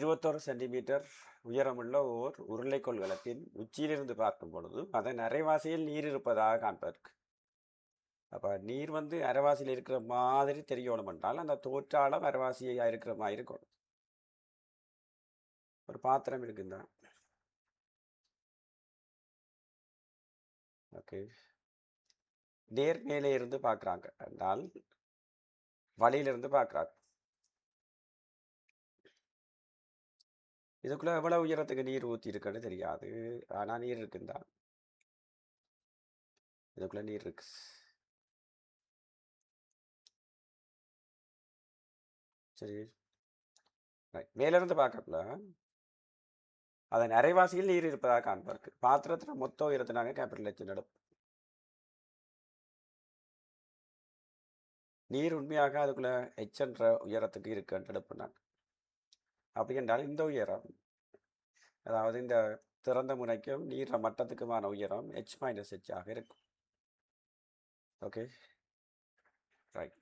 21 centimetre உயரமுள்ள ஓர் உருளைக்கோள்களத்தின் உச்சியிலிருந்து பார்க்கும் பொழுது அதன் அரைவாசியில் நீர் இருப்பதாக காண்பதற்கு. அப்போ நீர் அரைவாசியில் இருக்கிற மாதிரி தெரியணும் என்றால் அந்த தோற்றாளம் அரைவாசியாக இருக்கிற மாதிரி இருக்கும். ஒரு பாத்திரம் இருக்குதான். ஓகே, நேர் மேலே இருந்து பார்க்குறாங்க என்றால் வழியிலிருந்து பார்க்குறாங்க. இதுக்குள்ள எவ்வளவு உயரத்துக்கு நீர் ஊற்றி இருக்குன்னு தெரியாது, ஆனால் நீர் இருக்குந்தான். இதுக்குள்ள நீர் இருக்கு. சரி, மேலிருந்து பார்க்கல அதன் அரைவாசியில் நீர் இருப்பதாக காண்பார்க்கு. பாத்திரத்தில் மொத்த உயரத்தினாங்க கேபிட்டல் H நடப்பு. நீர் உண்மையாக அதுக்குள்ள H என்ற உயரத்துக்கு இருக்குன்னு எடுப்பினாங்க. அப்படி என்றால் இந்த உயரம், அதாவது இந்த திறந்த முனைக்கும் நீர் மட்டத்துக்குமான உயரம் H - H ஆக இருக்கும். Okay, right.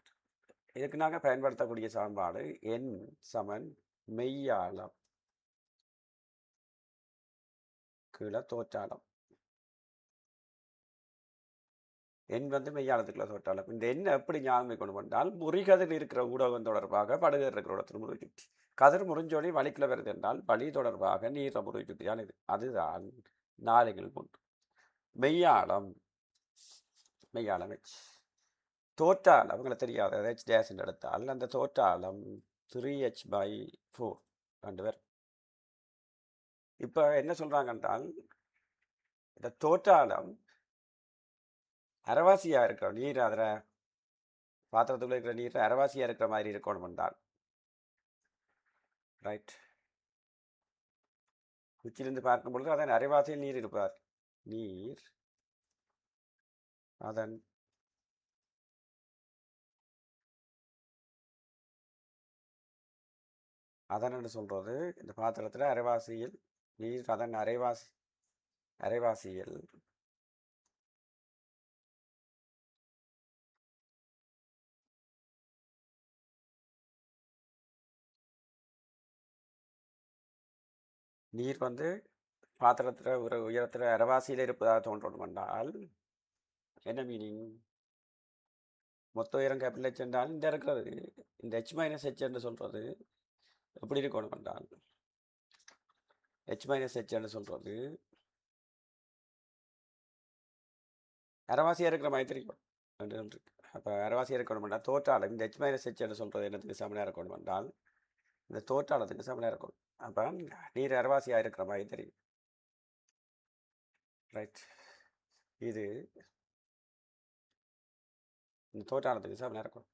இதுக்கு நாங்கள் பயன்படுத்தக்கூடிய சமன்பாடு N சமன் மெய்யாளம் கீழே தோற்றாளம். எண் மெய்யாளத்துக்குள்ள தோற்றாளம். இந்த எண்ணை எப்படி ஞாபகம் கொண்டு வந்தால், முறிகதிர் இருக்கிற ஊடகம் தொடர்பாக படுகதிர் இருக்கிற இடத்துல முறை சுற்றி, கதிர் முறிஞ்சோடி வழிக்குள்ள வருது என்றால் வழி தொடர்பாக நீர முறை சுற்றியால் இது. அதுதான் நாளைகள் கொண்டு மெய்யாளம். மெய்யாளம் H. தோற்றாளம் அவங்களை தெரியாத H டேஸ் எடுத்தால் அந்த தோற்றாளம் 3H/4 ரெண்டு பேர். இப்போ என்ன சொல்றாங்க என்றால், இந்த தோற்றாளம் அரைவாசியாக இருக்கிற நீர் அதில் பாத்திரத்துக்குள்ள இருக்கிற நீர் அரைவாசியாக இருக்கிற மாதிரி இருக்கணும் என்றால், ரைட், உச்சிலிருந்து பார்க்கும் பொழுது அதன் அரைவாசியில் நீர் இருப்பார். நீர் அதன் அதன் சொல்றது இந்த பாத்திரத்தில் அரைவாசியில் நீர் அதன் அரைவாசியில் நீர் பாத்திரத்தில் ஒரு உயரத்தில் அரைவாசியில் இருப்பதாக தோன்றணும் என்றால் என்ன மீனிங்? மொத்த உயரம் கேபிட்டல் H என்றால் இந்த இருக்கிறது இந்த H - H என்று சொல்றது எப்படி இருக்கணும் என்றால், H - H என்று சொல்றது அரைவாசியாக இருக்கிற மாதிரி தெரியும். அப்போ அரைவாசியாக இருக்கணும் என்றால் தோற்றாளம் இந்த H - H என்று சொல்றது என்னத்துக்கு சமனாக இருக்கணும் என்றால் இந்த தோற்றாளத்துக்கு சமனாக இருக்கணும். அப்போ நீர் அரைவாசியாக இருக்கிற மாதிரி தெரியும். ரைட், இது இந்த தோற்றாளத்துக்கு சமனாக இருக்கணும்.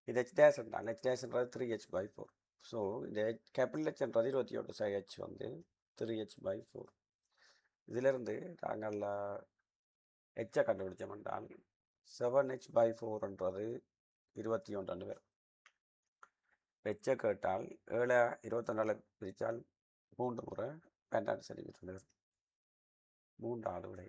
இது H டேஸ் என்றால் H டேஸ்ன்றது 3H/4. ஸோ இந்த கேபிட்டல் H என்றது 21 H 3H/4. இதிலிருந்து நாங்கள் H கண்டுபிடிச்சோம் என்றால் 7H/4 என்றது 21 பேர். H கேட்டால் 7 21 பிரித்தால் 3 முறை 12 சென்டிமீட்டர் 3 விடை.